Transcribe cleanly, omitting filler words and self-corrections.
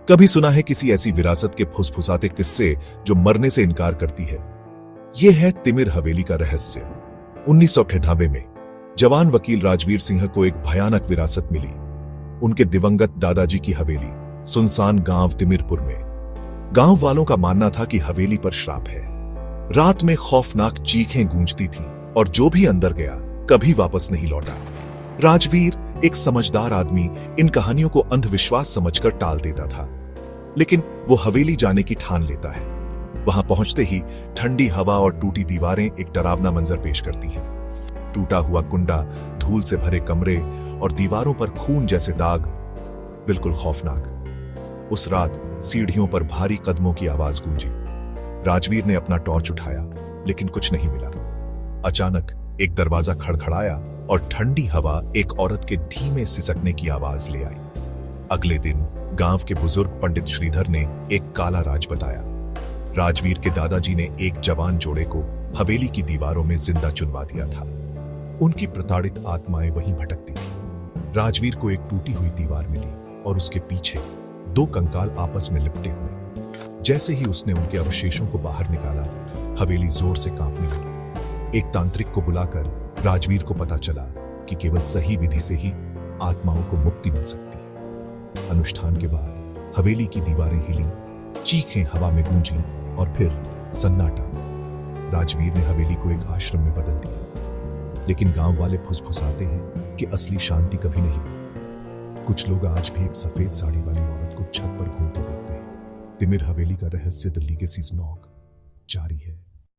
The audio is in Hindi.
कभी सुना है किसी ऐसी विरासत के फुसफुसाते किस्से जो मरने से इनकार करती है? यह है तिमिर हवेली का रहस्य। 1998 में जवान वकील राजवीर सिंह को एक भयानक विरासत मिली। उनके दिवंगत दादाजी की हवेली सुनसान गांव तिमिरपुर में। गांव वालों का मानना था कि हवेली पर श्राप है। रात में खौफनाक चीखें गूंजती थीं और जो भी अंदर गया कभी वापस नहीं लौटा। राजवीर, एक समझदार आदमी, इन कहानियों को अंधविश्वास समझकर टाल देता था, लेकिन वो हवेली जाने की ठान लेता है। वहां पहुंचते ही ठंडी हवा और टूटी दीवारें एक डरावना मंजर पेश करती हैं। टूटा हुआ कुंडा, धूल से भरे कमरे और दीवारों पर खून जैसे दाग, बिल्कुल खौफनाक। उस रात सीढ़ियों पर भारी कदमों की आवाज गूंजी। राजवीर ने अपना टॉर्च उठाया, लेकिन कुछ नहीं मिला। अचानक एक दरवाजा खड़खड़ाया और ठंडी हवा एक औरत के धीमे सिसकने की आवाज ले आई। अगले दिन गांव के बुजुर्ग पंडित श्रीधर ने एक काला राज बताया। राजवीर के दादाजी ने एक जवान जोड़े को हवेली की दीवारों में जिंदा चुनवा दिया था। उनकी प्रताड़ित आत्माएं वहीं भटकती थी। राजवीर को एक टूटी हुई दीवार मिली और उसके पीछे दो कंकाल आपस में लिपटे हुए। जैसे ही उसने उनके अवशेषों को बाहर निकाला, हवेली जोर से कांपने लगी। एक तांत्रिक को बुलाकर राजवीर को पता चला कि केवल सही विधि से ही आत्माओं को मुक्ति मिल सकती है। अनुष्ठान के बाद हवेली की दीवारें हिली, चीखें हवा में गूंजी और फिर सन्नाटा। राजवीर ने हवेली को एक आश्रम में बदल दिया, लेकिन गांव वाले फुसफुसाते हैं कि असली शांति कभी नहीं मिली। कुछ लोग आज भी एक सफेद साड़ी वाली औरत को छत पर घूमते देखते हैं। तिमिर हवेली का रहस्य, द लीगेसीज नॉक, जारी है।